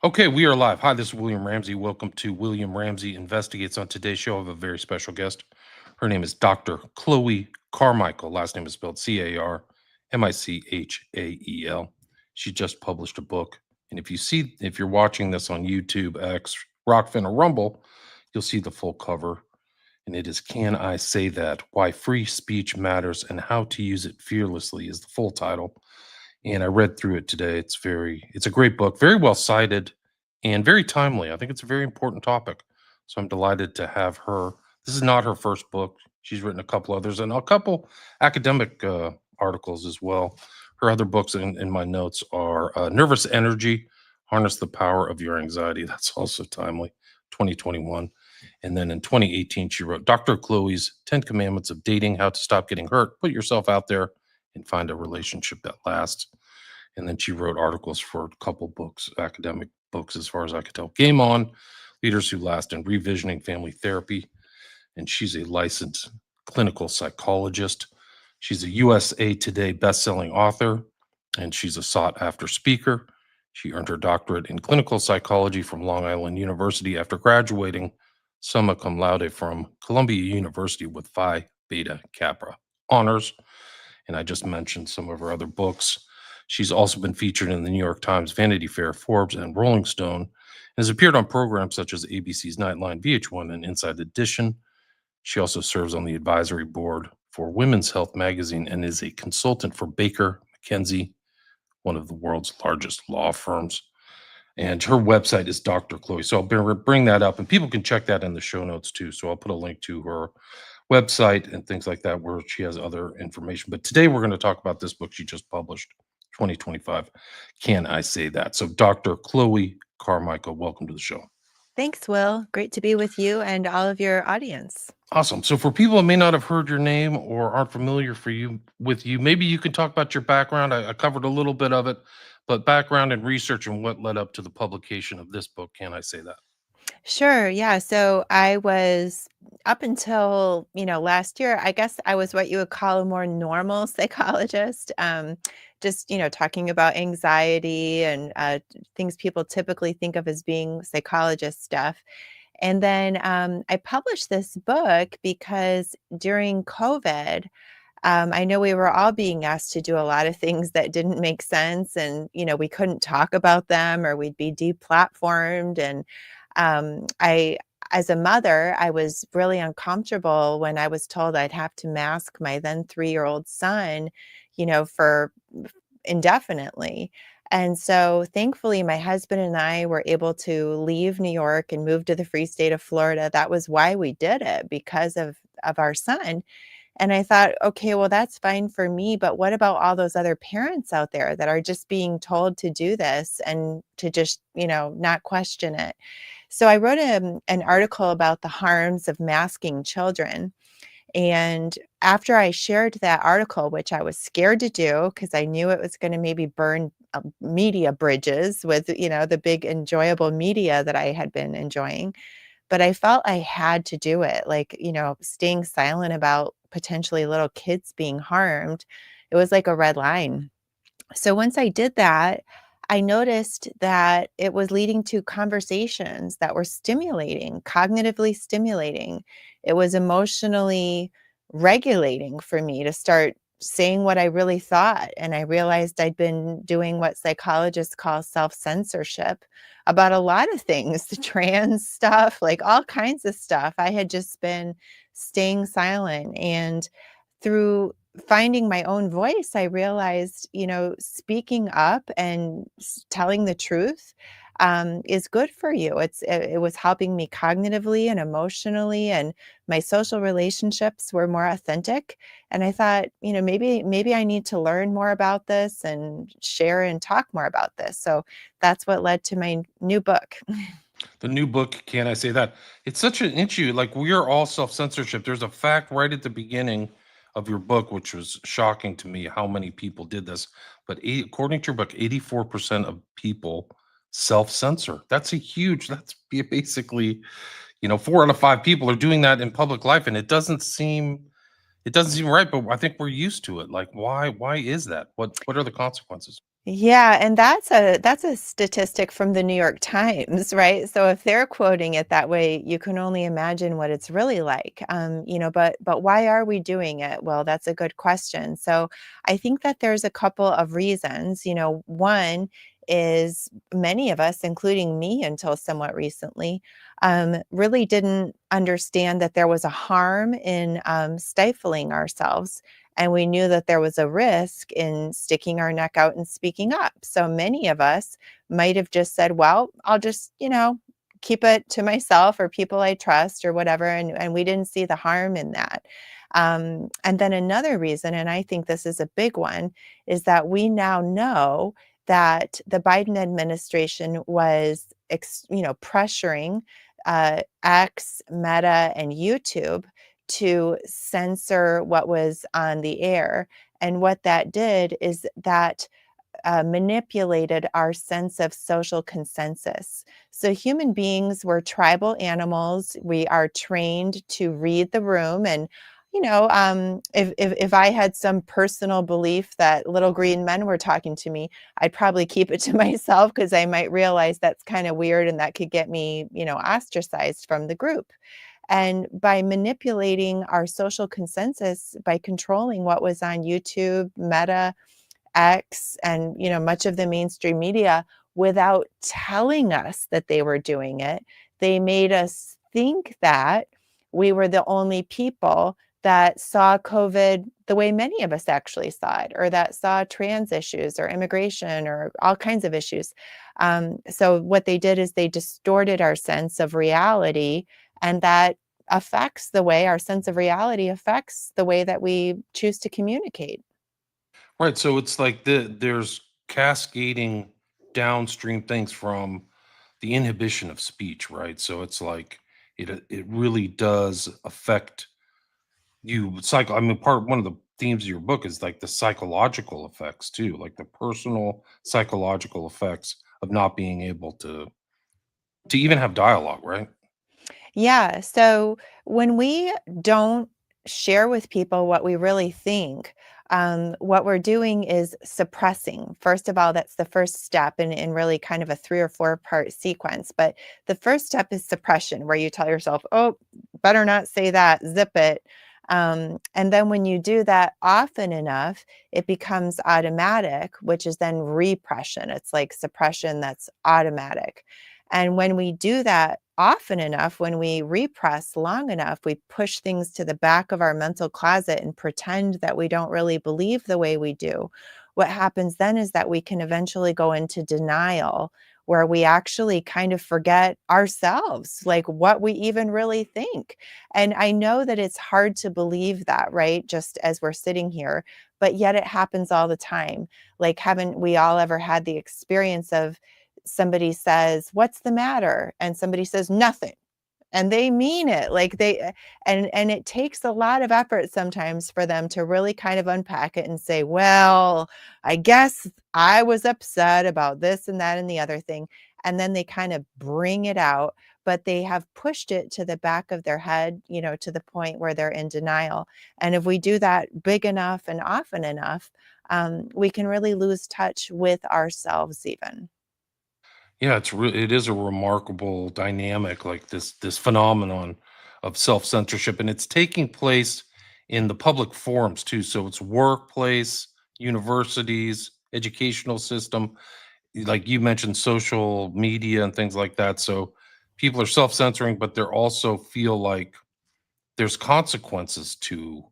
Okay, we are live. Hi, this is William Ramsey. Welcome to William Ramsey Investigates. On today's show, I have a very special guest. Her name is Dr. Chloe Carmichael. Last name is spelled Carmichael. She just published a book. And if you're watching this on YouTube, X, Rockfin, or Rumble, you'll see the full cover. And it is Can I Say That? Why Free Speech Matters and How to Use It Fearlessly is the full title. And I read through it today. It's a great book, very well cited and very timely. I think it's a very important topic. So I'm delighted to have her. This is not her first book. She's written a couple others and a couple academic articles as well. Her other books in my notes are Nervous Energy, Harness the Power of Your Anxiety. That's also timely, 2021. And then in 2018, she wrote Dr. Chloe's 10 Commandments of Dating, How to Stop Getting Hurt, Put Yourself Out There, and Find a Relationship That Lasts. And then she wrote articles for a couple books, academic books, as far as I could tell. Game On, Leaders Who Last, and Revisioning Family Therapy. And she's a licensed clinical psychologist. She's a USA Today bestselling author, and she's a sought after speaker. She earned her doctorate in clinical psychology from Long Island University after graduating summa cum laude from Columbia University with Phi Beta Kappa honors. And I just mentioned some of her other books. She's also been featured in the New York Times, Vanity Fair, Forbes, and Rolling Stone, and has appeared on programs such as ABC's Nightline, VH1, and Inside Edition. She also serves on the advisory board for Women's Health magazine and is a consultant for Baker McKenzie, one of the world's largest law firms. And her website is Dr. Chloe. So I'll bring that up, and people can check that in the show notes too. So I'll put a link to her website and things like that where she has other information. But today we're going to talk about this book she just published, 2025. Can I Say That? So Dr. Chloe Carmichael, welcome to the show. Thanks, Will. Great to be with you and all of your audience. Awesome. So for people that may not have heard your name or aren't familiar with you, maybe you can talk about your background. I covered a little bit of it, but background and research and what led up to the publication of this book. Can I Say That? Sure. Yeah. So I was up until, last year, I guess I was what you would call a more normal psychologist. Just, talking about anxiety and things people typically think of as being psychologist stuff. And then I published this book because during COVID, I know we were all being asked to do a lot of things that didn't make sense, and we couldn't talk about them, or we'd be deplatformed. And as a mother, I was really uncomfortable when I was told I'd have to mask my then 3-year-old son, for indefinitely. And so thankfully, my husband and I were able to leave New York and move to the free state of Florida. That was why we did it, because of our son. And I thought, okay, well, that's fine for me, but what about all those other parents out there that are just being told to do this and to just, not question it? So I wrote an article about the harms of masking children. And after I shared that article, which I was scared to do because I knew it was going to maybe burn media bridges with, the big enjoyable media that I had been enjoying, but I felt I had to do it. Like, staying silent about potentially little kids being harmed, it was like a red line. So once I did that, I noticed that it was leading to conversations that were stimulating, cognitively stimulating. It was emotionally regulating for me to start saying what I really thought. And I realized I'd been doing what psychologists call self-censorship about a lot of things, the trans stuff, like all kinds of stuff. I had just been staying silent. And through finding my own voice, I realized, speaking up and telling the truth is good for you. It was helping me cognitively and emotionally, and my social relationships were more authentic. And I thought, maybe I need to learn more about this and share and talk more about this. So that's what led to my new book. The new book, Can I Say That? It's such an issue. Like, we are all self-censorship. There's a fact right at the beginning of your book, which was shocking to me how many people did this. But according to your book, 84% of people self-censor. That's basically, 4 out of 5 people are doing that in public life. And it doesn't seem right, but I think we're used to it. Like, why is that? What are the consequences? Yeah, and that's a statistic from the New York Times, right? So if they're quoting it that way, you can only imagine what it's really like. But why are we doing it? Well, that's a good question. So I think that there's a couple of reasons. One is many of us, including me until somewhat recently, really didn't understand that there was a harm in stifling ourselves, and we knew that there was a risk in sticking our neck out and speaking up. So many of us might have just said, well, I'll just, keep it to myself or people I trust or whatever. And we didn't see the harm in that. And then another reason, and I think this is a big one, is that we now know that the Biden administration was, pressuring X, Meta, and YouTube to censor what was on the air. And what that did is that manipulated our sense of social consensus. So human beings were tribal animals. We are trained to read the room. And if I had some personal belief that little green men were talking to me, I'd probably keep it to myself because I might realize that's kind of weird and that could get me, ostracized from the group. And by manipulating our social consensus, by controlling what was on YouTube, Meta, X, and much of the mainstream media without telling us that they were doing it, they made us think that we were the only people that saw COVID the way many of us actually saw it, or that saw trans issues or immigration or all kinds of issues. So what they did is they distorted our sense of reality, and that affects the way our sense of reality affects the way that we choose to communicate. Right. So it's like there's cascading downstream things from the inhibition of speech, right? So it's like it really does affect you I mean, one of the themes of your book is like the psychological effects too, like the personal psychological effects of not being able to even have dialogue, right? Yeah. So when we don't share with people what we really think, what we're doing is suppressing. First of all, that's the first step in really kind of a 3 or 4 part sequence. But the first step is suppression, where you tell yourself, oh, better not say that, zip it. And then when you do that often enough, it becomes automatic, which is then repression. It's like suppression that's automatic. And when we do that often enough, when we repress long enough, we push things to the back of our mental closet and pretend that we don't really believe the way we do. What happens then is that we can eventually go into denial, where we actually kind of forget ourselves, like what we even really think. And I know that it's hard to believe that, right? Just as we're sitting here, but yet it happens all the time. Like, haven't we all ever had the experience of somebody says, "What's the matter?" And somebody says, "Nothing." And they mean it. Like and it takes a lot of effort sometimes for them to really kind of unpack it and say, "Well, I guess I was upset about this and that and the other thing." And then they kind of bring it out, but they have pushed it to the back of their head, to the point where they're in denial. And if we do that big enough and often enough, we can really lose touch with ourselves even. Yeah, it is a remarkable dynamic, like this phenomenon of self-censorship, and it's taking place in the public forums too. So it's workplace, universities, educational system, like you mentioned, social media and things like that. So people are self-censoring, but they're also feel like there's consequences to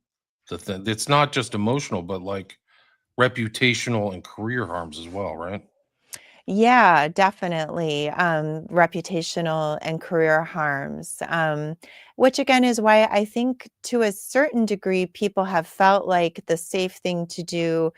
the thing. It's not just emotional, but like reputational and career harms as well, right? Yeah, definitely. Reputational and career harms, which again is why I think to a certain degree, people have felt like the safe thing to do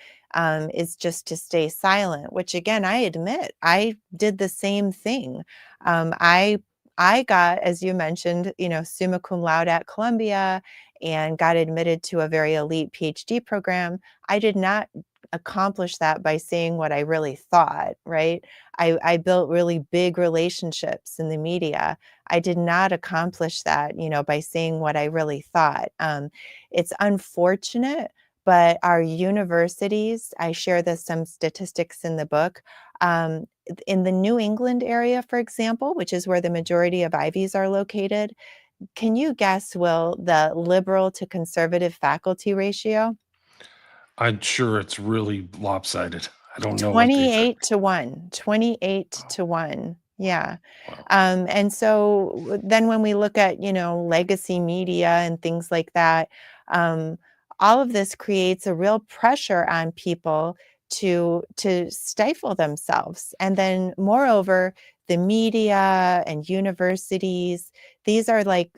is just to stay silent, which again, I admit I did the same thing. Um, I I got, as you mentioned, summa cum laude at Columbia and got admitted to a very elite PhD program. I did not accomplish that by saying what I really thought, right? I built really big relationships in the media. I did not accomplish that, by saying what I really thought. It's unfortunate, but our universities, I share this some statistics in the book. In the New England area, for example, which is where the majority of Ivies are located, can you guess, Will, the liberal to conservative faculty ratio? I'm sure it's really lopsided. I don't know what the exact. 28 to 1, 28 Oh, to 1. wow, Yeah. wow. And so then when we look at, legacy media and things like that, um, all of this creates a real pressure on people to stifle themselves. And then moreover, the media and universities, these are like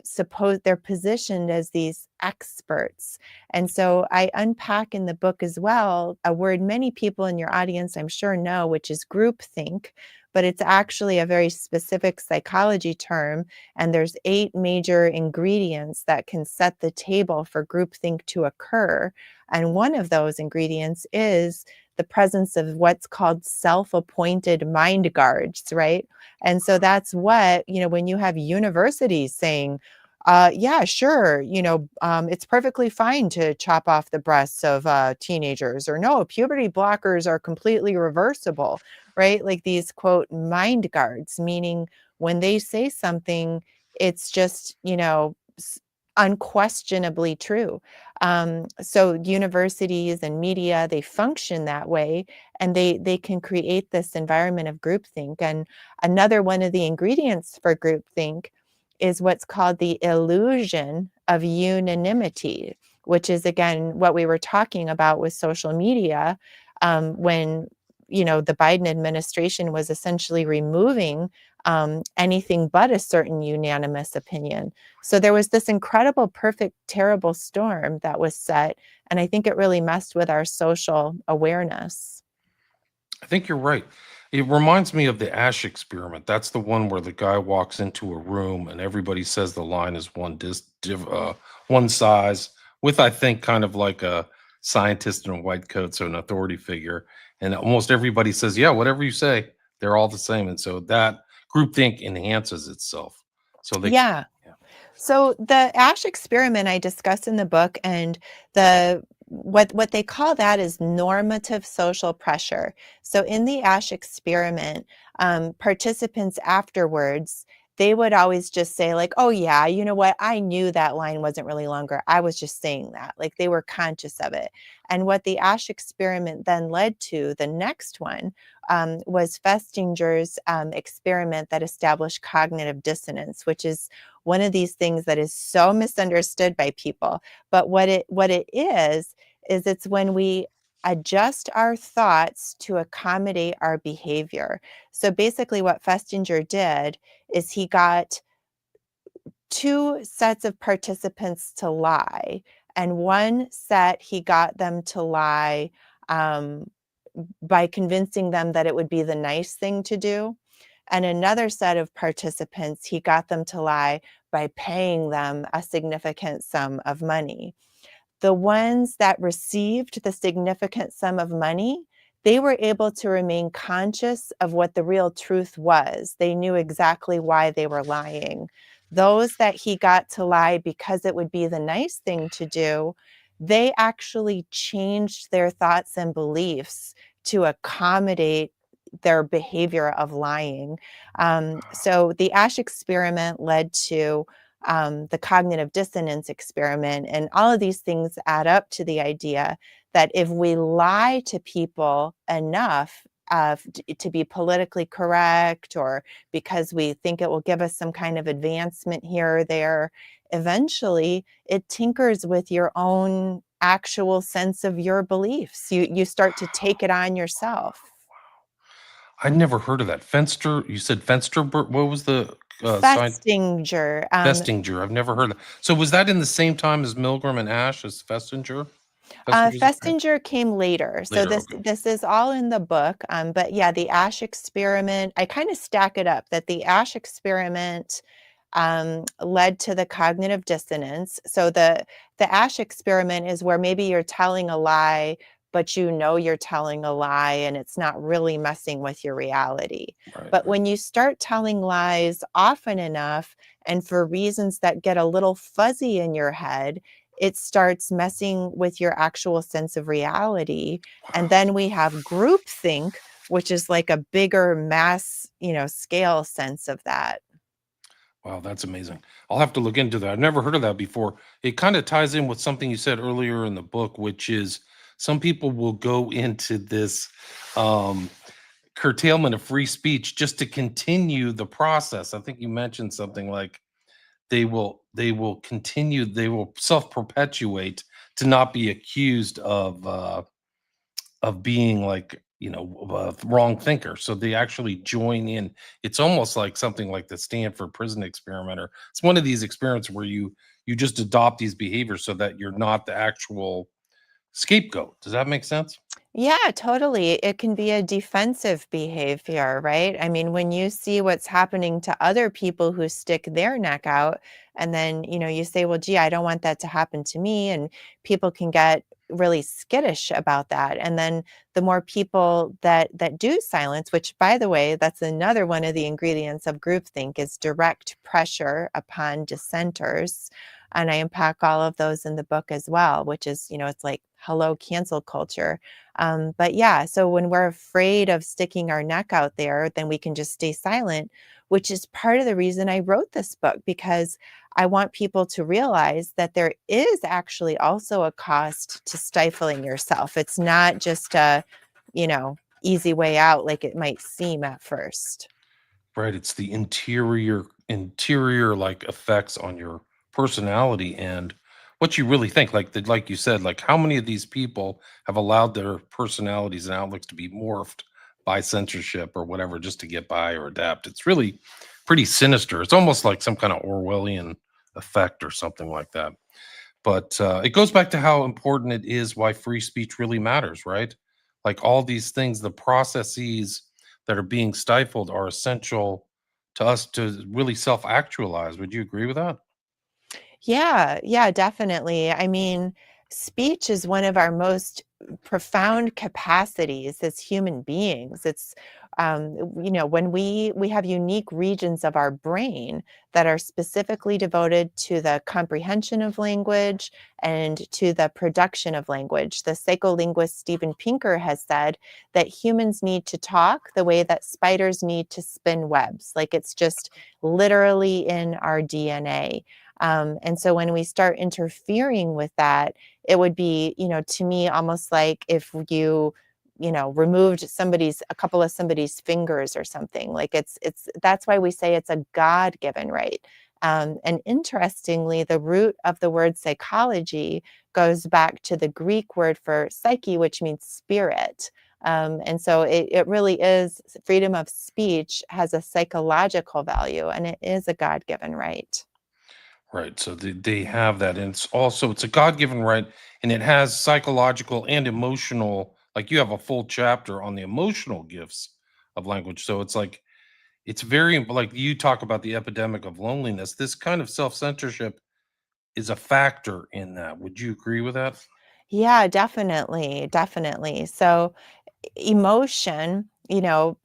they're positioned as these experts. And so I unpack in the book as well a word many people in your audience, I'm sure, know, which is groupthink, but it's actually a very specific psychology term. And there's 8 major ingredients that can set the table for groupthink to occur. And one of those ingredients is the presence of what's called self-appointed mind guards, right? And so that's what, when you have universities saying, yeah, sure. It's perfectly fine to chop off the breasts of teenagers, or no, puberty blockers are completely reversible, right? Like these quote mind guards, meaning when they say something, it's just, unquestionably true. So universities and media, they function that way, and they can create this environment of groupthink. And another one of the ingredients for groupthink is what's called the illusion of unanimity, which is again what we were talking about with social media, when the Biden administration was essentially removing anything but a certain unanimous opinion. So there was this incredible, perfect, terrible storm that was set, and I think it really messed with our social awareness. I think you're right. It reminds me of the Ash experiment. That's the one where the guy walks into a room and everybody says the line is one size, with I think kind of like a scientist in a white coat, so an authority figure, and almost everybody says, "Yeah, whatever you say." They're all the same, and so that groupthink enhances itself. So they, Yeah. yeah, So the Ash experiment I discuss in the book, and what they call that is normative social pressure. So in the Ash experiment, participants afterwards, they would always just say like, "Oh yeah, you know what? I knew that line wasn't really longer. I was just saying that." Like they were conscious of it. And what the Ash experiment then led to, the next one, was Festinger's experiment that established cognitive dissonance, which is one of these things that is so misunderstood by people. But what it is it's when we adjust our thoughts to accommodate our behavior. So basically what Festinger did is he got 2 sets of participants to lie, and one set he got them to lie um, by convincing them that it would be the nice thing to do. And another set of participants, he got them to lie by paying them a significant sum of money. The ones that received the significant sum of money, they were able to remain conscious of what the real truth was. They knew exactly why they were lying. Those that he got to lie because it would be the nice thing to do, they actually changed their thoughts and beliefs to accommodate their behavior of lying. So the Ash experiment led to the cognitive dissonance experiment. And all of these things add up to the idea that if we lie to people enough, to be politically correct, or because we think it will give us some kind of advancement here or there, eventually it tinkers with your own actual sense of your beliefs. You start to take it on yourself. I'd never heard of that. Fenster, you said Fenster. What was the sign? Festinger. Festinger. I've never heard of. So was that in the same time as Milgram and Ash as Festinger? Festinger's experience? Festinger came later. So Later, this okay. this is all in the book. But yeah, the Ash experiment, I kind of stack it up that the Ash experiment led to the cognitive dissonance. So the Ash experiment is where maybe you're telling a lie, but you know you're telling a lie and it's not really messing with your reality. Right, But right. when you start telling lies often enough and for reasons that get a little fuzzy in your head, it starts messing with your actual sense of reality. And then we have groupthink, which is like a bigger mass, scale sense of that. Wow, that's amazing. I'll have to look into that. I've never heard of that before. It kind of ties in with something you said earlier in the book, which is some people will go into this um, curtailment of free speech just to continue the process. I think you mentioned something like they will continue, they will self-perpetuate to not be accused of being like, a wrong thinker. So they actually join in. It's almost like something like the Stanford prison experiment, or it's one of these experiments where you just adopt these behaviors so that you're not the actual scapegoat. Does that make sense? Yeah, totally. It can be a defensive behavior, right? I mean, when you see what's happening to other people who stick their neck out, and then, you say, well, gee, I don't want that to happen to me. And people can get really skittish about that. And then the more people that do silence, which by the way, that's another one of the ingredients of groupthink is direct pressure upon dissenters. And I unpack all of those in the book as well, which is, it's like, hello, cancel culture. But yeah, so when we're afraid of sticking our neck out there, then we can just stay silent, which is part of the reason I wrote this book, because I want people to realize that there is actually also a cost to stifling yourself. It's not just a, you know, easy way out like it might seem at first. Right, it's the interior, like, effects on your personality and what you really think, like you said, like, how many of these people have allowed their personalities and outlooks to be morphed by censorship or whatever just to get by or adapt? It's really pretty sinister. It's almost like some kinda Orwellian effect or something like that. But, it goes back to how important it is, why free speech really matters, right? Like, all these things, the processes that are being stifled are essential to us to really self-actualize. Would you agree with that? Yeah, yeah, definitely. I mean, speech is one of our most profound capacities as human beings. It's when we have unique regions of our brain that are specifically devoted to the comprehension of language and to the production of language. The psycholinguist Steven Pinker has said that humans need to talk the way that spiders need to spin webs. Like it's just literally in our DNA. And so when we start interfering with that, it would be, to me, almost like if removed a couple of somebody's fingers or something. Like that's why we say it's a God-given right. And interestingly, the root of the word psychology goes back to the Greek word for psyche, which means spirit. And so it really is freedom of speech has a psychological value and it is a God-given right. Right, so they have that, and it's a God-given right, and it has psychological and emotional, like, you have a full chapter on the emotional gifts of language, so it's like it's very like, you talk about the epidemic of loneliness, this kind of self-censorship is a factor in that. Would you agree with that? Yeah, definitely, definitely. So emotion,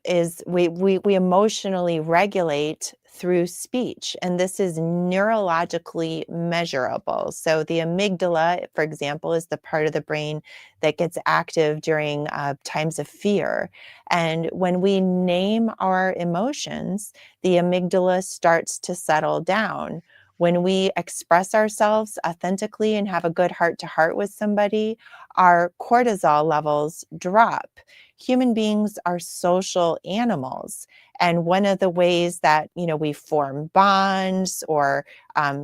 is we emotionally regulate through speech, and this is neurologically measurable. So the amygdala, for example, is the part of the brain that gets active during times of fear. And when we name our emotions, the amygdala starts to settle down. When we express ourselves authentically and have a good heart to heart with somebody, our cortisol levels drop. Human beings are social animals. And one of the ways that, we form bonds or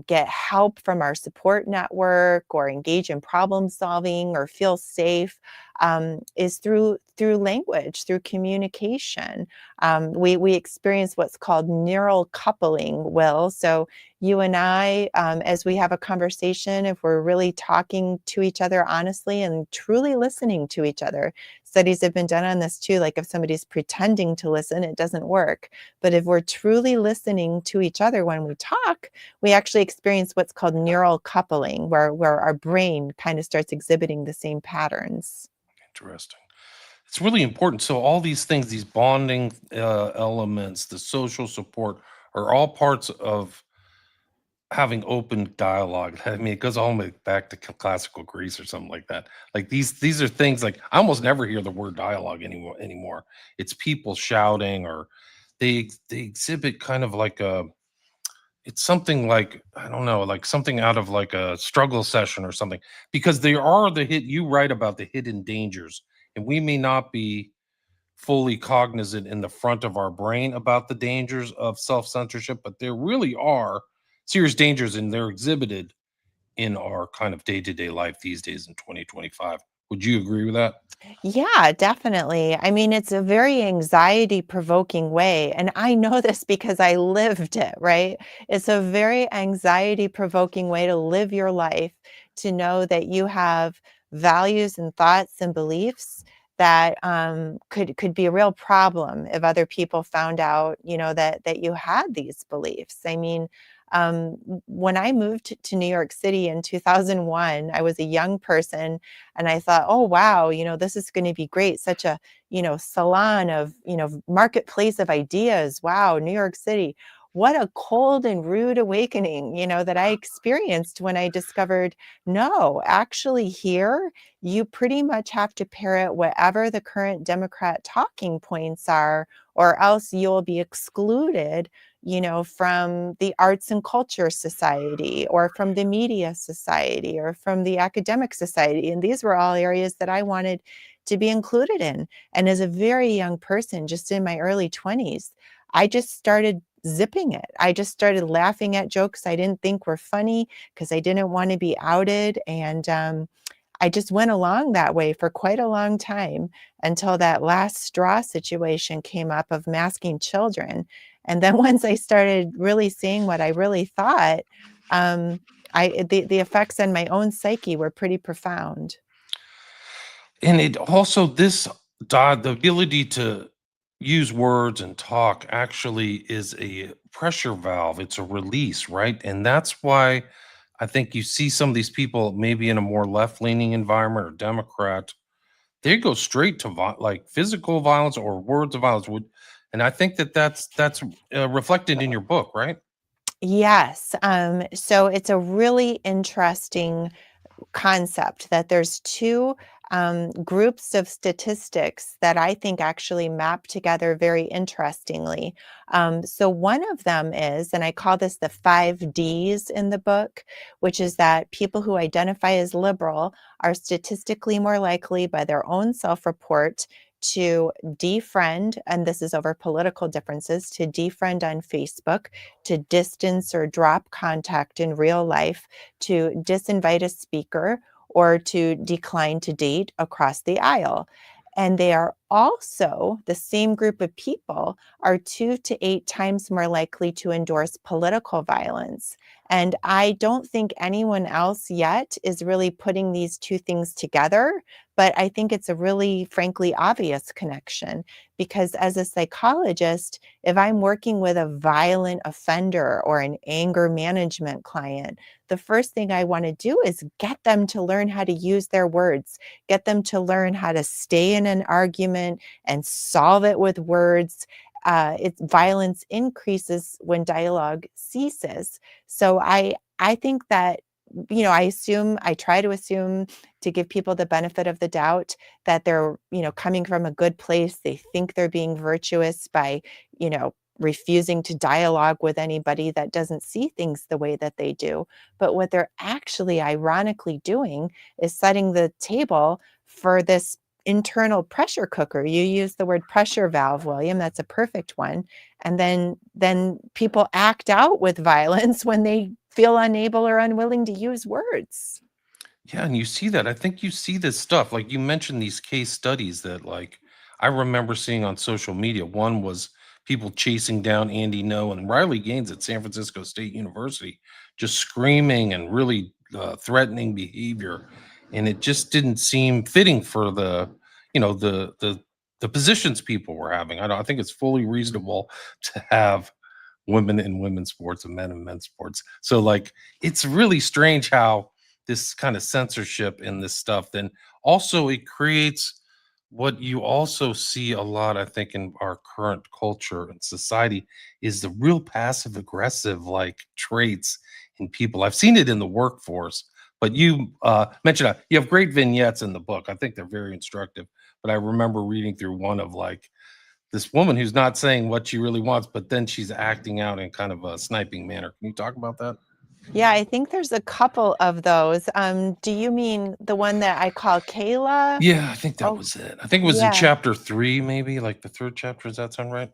get help from our support network or engage in problem solving or feel safe is through language, through communication. We experience what's called neural coupling, Will. So you and I, as we have a conversation, if we're really talking to each other honestly and truly listening to each other, studies have been done on this too. Like if somebody's pretending to listen, it doesn't work. But if we're truly listening to each other when we talk, we actually experience what's called neural coupling, where our brain kind of starts exhibiting the same patterns. Interesting. It's really important. So all these things, these bonding elements, the social support, are all parts of having open dialogue. I mean, it goes all the way back to classical Greece or something like that. Like these are things like I almost never hear the word dialogue anymore. It's people shouting, or they exhibit kind of like a, it's something like, I don't know, like something out of like a struggle session or something, because there are the hit you write about the hidden dangers, and we may not be fully cognizant in the front of our brain about the dangers of self-censorship, but there really are serious dangers, and they're exhibited in our kind of day-to-day life these days in 2025. Would you agree with that? Yeah, definitely. I mean, it's a very anxiety provoking way. And I know this because I lived it, right? It's a very anxiety provoking way to live your life, to know that you have values and thoughts and beliefs that could be a real problem if other people found out, that you had these beliefs. I mean, when I moved to New York City in 2001, I was a young person, and I thought, oh, wow, this is going to be great. Such a, salon of, marketplace of ideas. Wow, New York City. What a cold and rude awakening, that I experienced when I discovered, no, actually, here, you pretty much have to parrot whatever the current Democrat talking points are, or else you'll be excluded, from the Arts and Culture Society, or from the Media Society, or from the Academic Society. And these were all areas that I wanted to be included in. And as a very young person, just in my early 20s, I just started zipping it. I just started laughing at jokes I didn't think were funny because I didn't want to be outed. And I just went along that way for quite a long time until that last straw situation came up of masking children. And then once I started really seeing what I really thought, um, the effects on my own psyche were pretty profound. And it also, the ability to use words and talk actually is a pressure valve. It's a release, right? And that's why I think you see some of these people maybe in a more left-leaning environment or Democrat, they go straight to like physical violence or words of violence. Would, and I think that that's reflected in your book, right? Yes. So it's a really interesting concept that there's two groups of statistics that I think actually map together very interestingly. So one of them is, and I call this the 5Ds in the book, which is that people who identify as liberal are statistically more likely by their own self-report to defriend, and this is over political differences, to defriend on Facebook, to distance or drop contact in real life, to disinvite a speaker, or to decline to date across the aisle. And they are also, the same group of people are 2 to 8 times more likely to endorse political violence. And I don't think anyone else yet is really putting these two things together, but I think it's a really, frankly, obvious connection. Because as a psychologist, if I'm working with a violent offender or an anger management client, the first thing I want to do is get them to learn how to use their words, get them to learn how to stay in an argument and solve it with words. Violence increases when dialogue ceases. So I think that, I try to assume, to give people the benefit of the doubt, that they're, coming from a good place. They think they're being virtuous by, refusing to dialogue with anybody that doesn't see things the way that they do. But what they're actually ironically doing is setting the table for this internal pressure cooker. You use the word pressure valve, William. That's a perfect one. And then people act out with violence when they feel unable or unwilling to use words. Yeah, and you see that. I think you see this stuff. Like you mentioned these case studies that like I remember seeing on social media. One was people chasing down Andy No and Riley Gaines at San Francisco State University, just screaming and really threatening behavior. And it just didn't seem fitting for the, the positions people were having. I think it's fully reasonable to have women in women's sports and men in men's sports. So like it's really strange how this kind of censorship and this stuff then also it creates what you also see a lot, I think, in our current culture and society is the real passive aggressive like traits in people. I've seen it in the workforce, but you mentioned you have great vignettes in the book. I think they're very instructive. But I remember reading through one of like this woman who's not saying what she really wants, but then she's acting out in kind of a sniping manner. Can you talk about that? Yeah, I think there's a couple of those. Do you mean the one that I call Kayla? Yeah, I think that Oh, was it. I think it was in yeah. chapter 3, maybe like the third chapter. Does that sound right?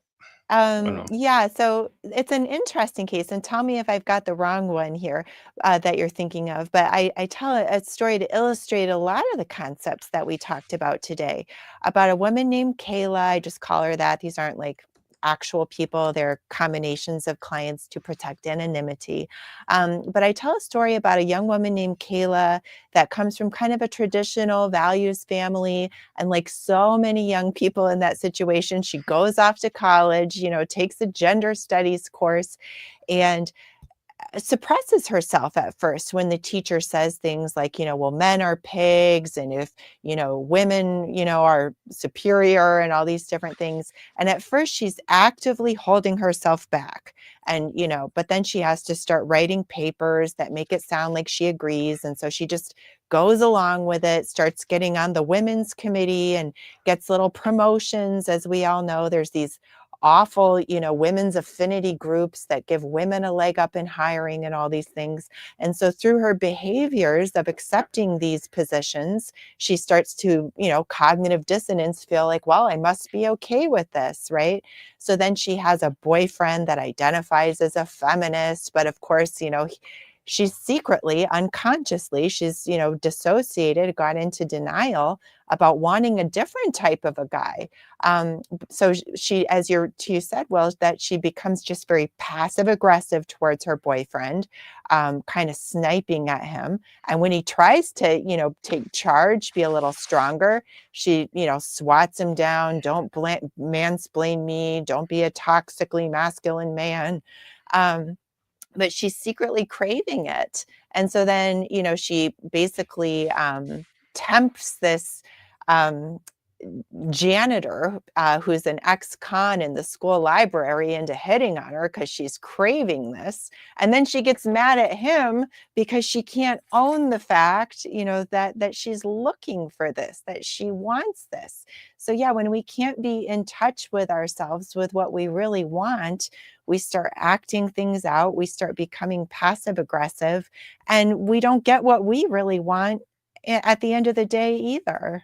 I don't know. Yeah, so it's an interesting case, and tell me if I've got the wrong one here that you're thinking of. But I tell a story to illustrate a lot of the concepts that we talked about today about a woman named Kayla. I just call her that. These aren't like actual people, they're combinations of clients to protect anonymity. But I tell a story about a young woman named Kayla that comes from kind of a traditional values family. And like so many young people in that situation, she goes off to college, takes a gender studies course, and suppresses herself at first when the teacher says things like, well, men are pigs, and if, women, are superior, and all these different things. And at first she's actively holding herself back. And, but then she has to start writing papers that make it sound like she agrees. And so she just goes along with it, starts getting on the women's committee and gets little promotions. As we all know, there's these awful, women's affinity groups that give women a leg up in hiring and all these things. And so through her behaviors of accepting these positions, she starts to, cognitive dissonance, feel like, well, I must be okay with this, right? So then she has a boyfriend that identifies as a feminist, but of course, she's secretly, unconsciously, she's, dissociated, got into denial about wanting a different type of a guy. So she, as you said, well, that she becomes just very passive aggressive towards her boyfriend, kind of sniping at him. And when he tries to, take charge, be a little stronger, she, swats him down. Don't mansplain me. Don't be a toxically masculine man. But she's secretly craving it. And so then, she basically tempts this um, janitor, who's an ex-con in the school library, into hitting on her because she's craving this. And then she gets mad at him because she can't own the fact, that she's looking for this, that she wants this. So yeah, when we can't be in touch with ourselves, with what we really want, we start acting things out, we start becoming passive aggressive, and we don't get what we really want at the end of the day either.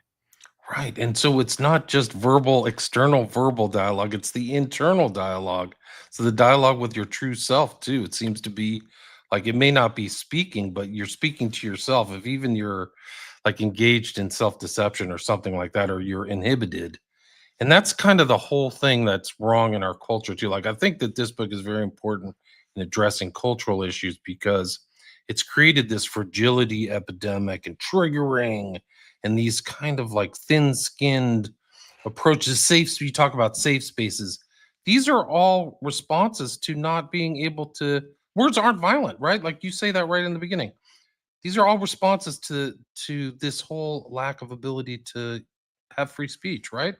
Right. And so it's not just verbal, external verbal dialogue, it's the internal dialogue. So the dialogue with your true self, too. It seems to be like it may not be speaking, but you're speaking to yourself. If even you're like engaged in self deception or something like that, or you're inhibited. And that's kind of the whole thing that's wrong in our culture, too. Like, I think that this book is very important in addressing cultural issues because it's created this fragility epidemic and triggering and these kind of like thin skinned approaches. You talk about safe spaces. These are all responses to not being able to, words aren't violent, right? Like you say that right in the beginning. These are all responses to this whole lack of ability to have free speech, right?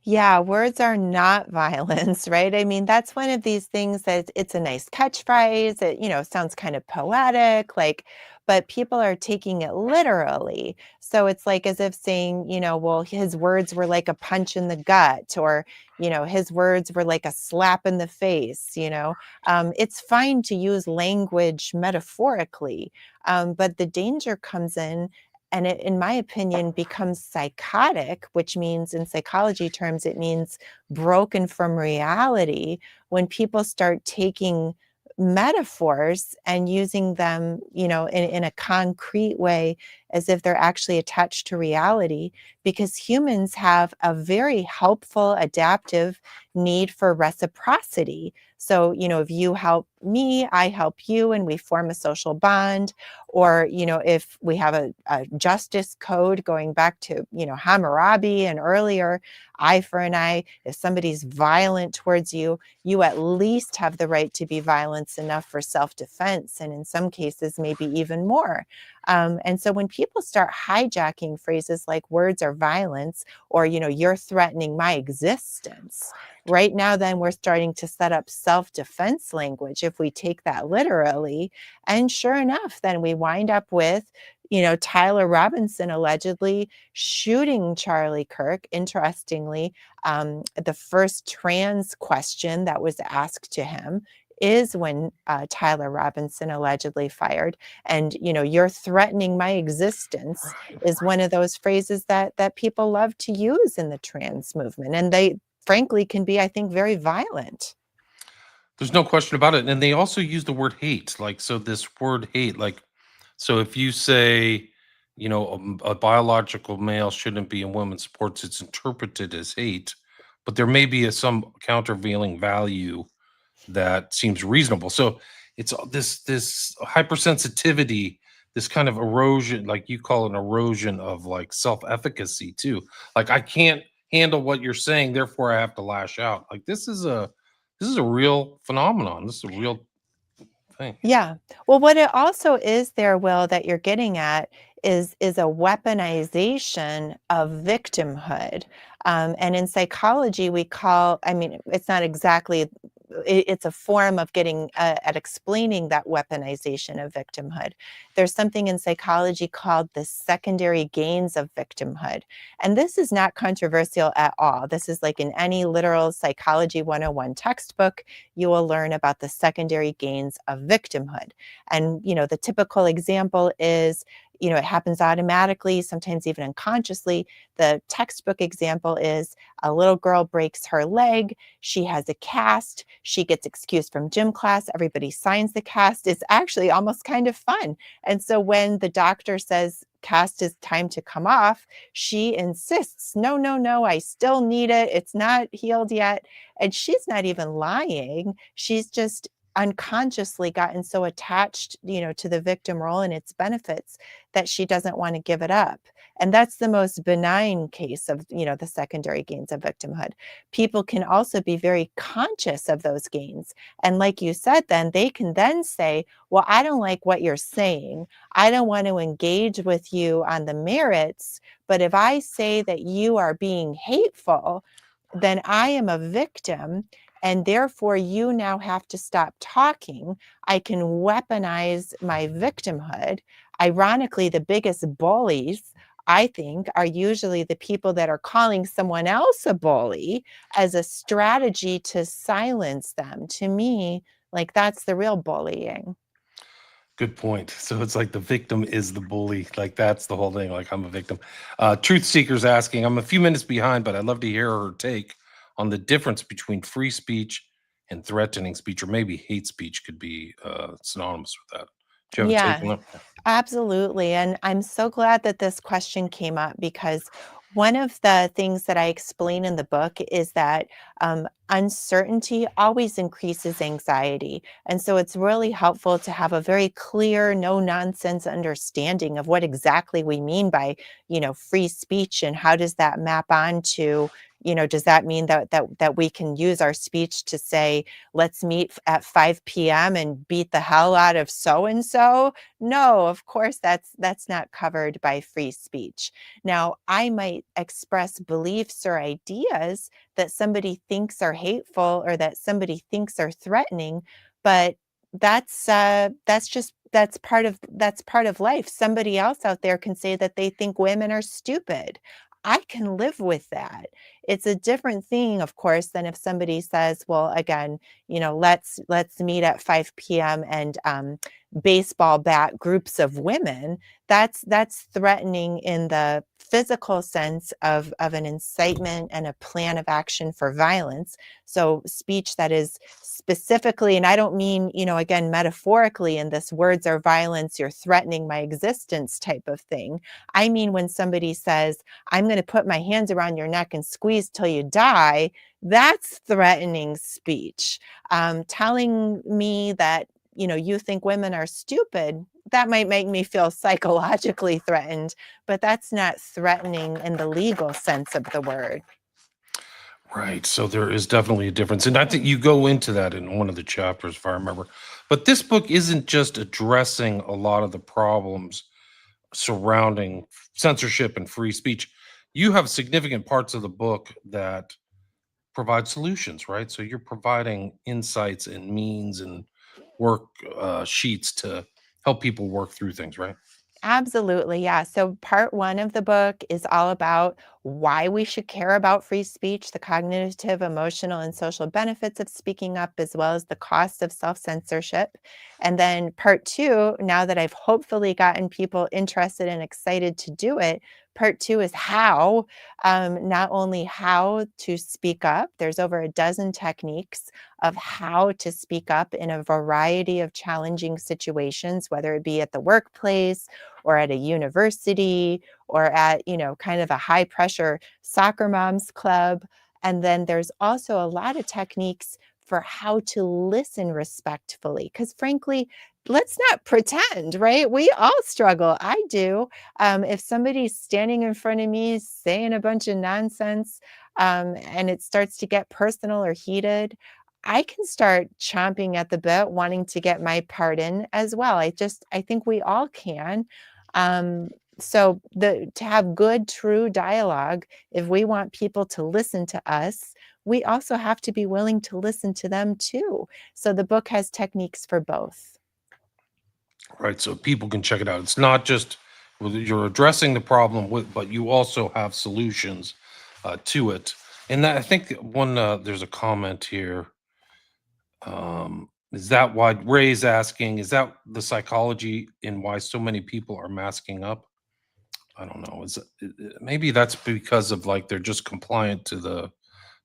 Yeah, words are not violence, right? I mean, that's one of these things that it's a nice catchphrase. It, sounds kind of poetic, like, but people are taking it literally. So it's like as if saying, well, his words were like a punch in the gut, or, his words were like a slap in the face. It's fine to use language metaphorically, but the danger comes in, and it, in my opinion, becomes psychotic, which means in psychology terms, it means broken from reality, when people start taking metaphors and using them, in a concrete way, as if they're actually attached to reality, because humans have a very helpful, adaptive need for reciprocity. So, if you help me, I help you, and we form a social bond. Or, if we have a justice code going back to, Hammurabi and earlier, eye for an eye, if somebody's violent towards you, you at least have the right to be violent enough for self-defense, and in some cases, maybe even more. And so when people start hijacking phrases like words are violence, or, you're threatening my existence, Right. right now, then we're starting to set up self defense language if we take that literally. And sure enough, then we wind up with, Tyler Robinson allegedly shooting Charlie Kirk. Interestingly, the first trans question that was asked to him is when Tyler Robinson allegedly fired. And, you're threatening my existence Right. is one of those phrases that people love to use in the trans movement. And they frankly can be, I think, very violent. There's no question about it. And they also use the word hate. Like, so this word hate, like, so if you say, a biological male shouldn't be in women's sports, it's interpreted as hate, but there may be some countervailing value that seems reasonable. So it's this hypersensitivity, this kind of erosion, like you call it, an erosion of like self-efficacy too. Like I can't handle what you're saying, therefore I have to lash out. Like this is a real phenomenon. This is a real thing. Yeah. Well, what it also is there, Will, that you're getting at is a weaponization of victimhood. And in psychology, we call, I mean, it's not exactly, it's a form of getting at explaining that weaponization of victimhood. There's something in psychology called the secondary gains of victimhood. And this is not controversial at all. This is like in any literal psychology 101 textbook, you will learn about the secondary gains of victimhood. And, the typical example is, it happens automatically, sometimes even unconsciously. The textbook example is a little girl breaks her leg. She has a cast. She gets excused from gym class. Everybody signs the cast. It's actually almost kind of fun. And so when the doctor says, cast is time to come off, she insists, no, no, no, I still need it. It's not healed yet. And she's not even lying. She's just unconsciously gotten so attached, to the victim role and its benefits that she doesn't want to give it up. And that's the most benign case of, the secondary gains of victimhood. People can also be very conscious of those gains. And like you said, then they can then say, well, I don't like what you're saying. I don't want to engage with you on the merits. But if I say that you are being hateful, then I am a victim. And therefore, you now have to stop talking. I can weaponize my victimhood. Ironically, the biggest bullies, I think, are usually the people that are calling someone else a bully as a strategy to silence them. To me, like that's the real bullying. Good point. So it's like the victim is the bully. Like that's the whole thing. Like I'm a victim. Truth Seekers asking, I'm a few minutes behind, but I'd love to hear her take on the difference between free speech and threatening speech, or maybe hate speech could be synonymous with that. Do you have a take Yeah, on that? absolutely. And I'm so glad that this question came up because one of the things that I explain in the book is that uncertainty always increases anxiety. And so it's really helpful to have a very clear, no nonsense understanding of what exactly we mean by, free speech and how does that map onto, does that mean that we can use our speech to say, let's meet at 5 p.m. and beat the hell out of so and so? No, of course that's not covered by free speech. Now, I might express beliefs or ideas that somebody thinks are hateful or that somebody thinks are threatening, but that's part of life. Somebody else out there can say that they think women are stupid. I can live with that. It's a different thing, of course, than if somebody says, well, again, let's meet at 5 p.m. and baseball bat groups of women. That's threatening in the physical sense of an incitement and a plan of action for violence. So speech that is specifically, and I don't mean, again, metaphorically in this words are violence, you're threatening my existence type of thing. I mean, when somebody says, I'm going to put my hands around your neck and squeeze till you die, that's threatening speech. Telling me that, you think women are stupid, that might make me feel psychologically threatened, but that's not threatening in the legal sense of the word. Right. So there is definitely a difference. And I think you go into that in one of the chapters, if I remember. But this book isn't just addressing a lot of the problems surrounding censorship and free speech. You have significant parts of the book that provide solutions, right? So you're providing insights and means and work sheets to help people work through things, right? Absolutely, yeah. So, part one of the book is all about why we should care about free speech, the cognitive, emotional, and social benefits of speaking up, as well as the costs of self censorship. And then, part two, now that I've hopefully gotten people interested and excited to do it, part two is how, not only how to speak up, there's over a dozen techniques of how to speak up in a variety of challenging situations, whether it be at the workplace or at a university or at, kind of a high pressure soccer moms club. And then there's also a lot of techniques for how to listen respectfully. Because frankly, let's not pretend, right? We all struggle. I do. If somebody's standing in front of me saying a bunch of nonsense and it starts to get personal or heated, I can start chomping at the bit, wanting to get my part in as well. I think we all can. Um, so to have good, true dialogue, if we want people to listen to us, we also have to be willing to listen to them too. So the book has techniques for both. Right. So people can check it out. It's not just well, you're addressing the problem with, but you also have solutions to it. And that, I think one there's a comment here. Is that why Ray's asking? Is that the psychology in why so many people are masking up? I don't know. Maybe that's because of like they're just compliant to the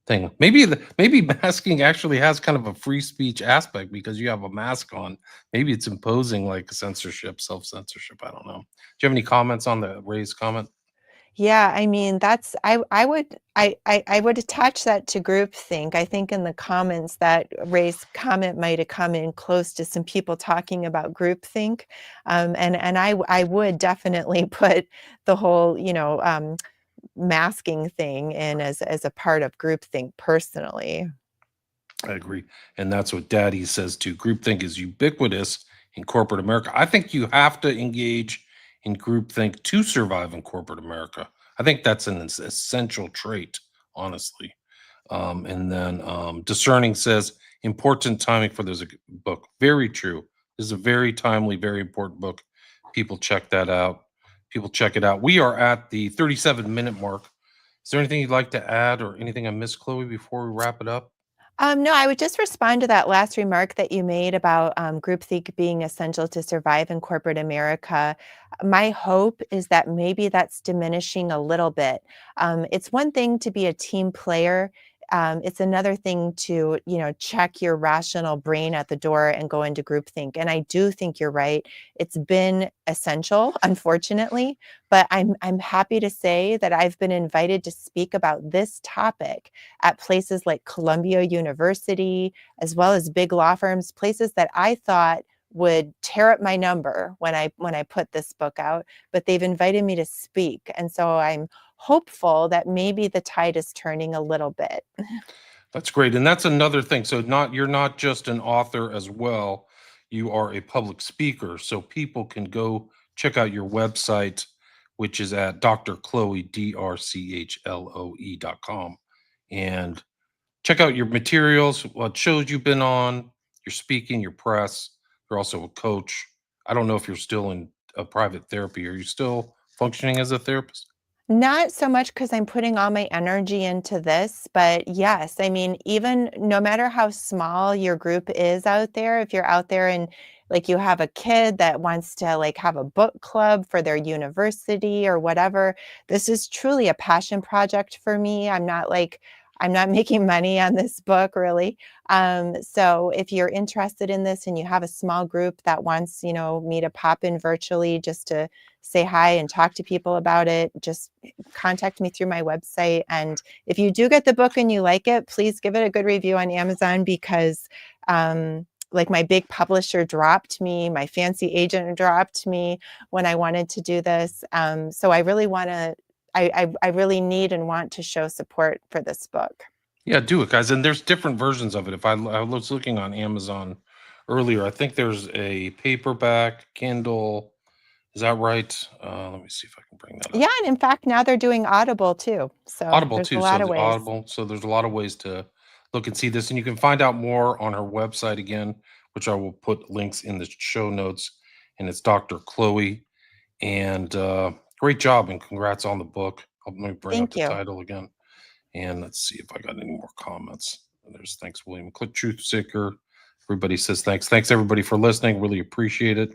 thing. Maybe masking actually has kind of a free speech aspect because you have a mask on. Maybe it's imposing like censorship, self censorship. I don't know. Do you have any comments on the Ray's comment? Yeah, I mean, that's I would attach that to groupthink. I think in the comments that Ray's comment might have come in close to some people talking about groupthink. And I would definitely put the whole, masking thing in as a part of groupthink personally. I agree. And that's what Daddy says too. Groupthink is ubiquitous in corporate America. I think you have to engage in groupthink to survive in corporate America. I think that's an essential trait, honestly. And then Discerning says, important timing for this book. Very true. This is a very timely, very important book. People check that out. People check it out. We are at the 37-minute mark. Is there anything you'd like to add or anything I missed, Chloe, before we wrap it up? No, I would just respond to that last remark that you made about groupthink being essential to survive in corporate America. My hope is that maybe that's diminishing a little bit. It's one thing to be a team player. It's another thing to, check your rational brain at the door and go into groupthink. And I do think you're right. It's been essential, unfortunately, but I'm happy to say that I've been invited to speak about this topic at places like Columbia University, as well as big law firms, places that I thought would tear up my number when I put this book out, but they've invited me to speak. And so I'm hopeful that maybe the tide is turning a little bit. That's great. And that's another thing. So not you're not just an author as well. You are a public speaker. So people can go check out your website, which is at drchloe.com and check out your materials, what shows you've been on, your speaking, your press. You're also a coach. I don't know if you're still in a private therapy. Are you still functioning as a therapist? Not so much because I'm putting all my energy into this, but yes, I mean, even no matter how small your group is out there, if you're out there and like you have a kid that wants to like have a book club for their university or whatever, this is truly a passion project for me. I'm not making money on this book really. So if you're interested in this and you have a small group that wants, me to pop in virtually just to say hi and talk to people about it, just contact me through my website. And if you do get the book and you like it, please give it a good review on Amazon because like my big publisher dropped me, my fancy agent dropped me when I wanted to do this. So I really want to, I really need and want to show support for this book. Yeah, do it, guys. And there's different versions of it. I was looking on Amazon earlier, I think there's a paperback, Kindle. Is that right? Let me see if I can bring that up. Yeah, and in fact, now they're doing Audible too. So Audible there's a too. lot So of the ways. Audible. So there's a lot of ways to look and see this, and you can find out more on her website again, which I will put links in the show notes. And it's Dr. Chloe. And great job and congrats on the book. Let me bring up Thank the you. title again. And let's see if I got any more comments. There's thanks, William. Click Truth Seeker. Everybody says thanks. Thanks everybody for listening. Really appreciate it.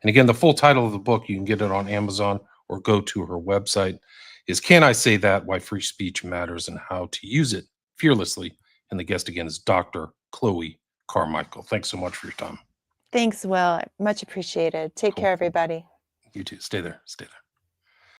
And again, the full title of the book, you can get it on Amazon or go to her website, is Can I Say That? Why Free Speech Matters and How to Use It Fearlessly. And the guest again is Dr. Chloe Carmichael. Thanks so much for your time. Thanks, Will. Much appreciated. Take Cool. care, everybody. You too. Stay there. Stay there.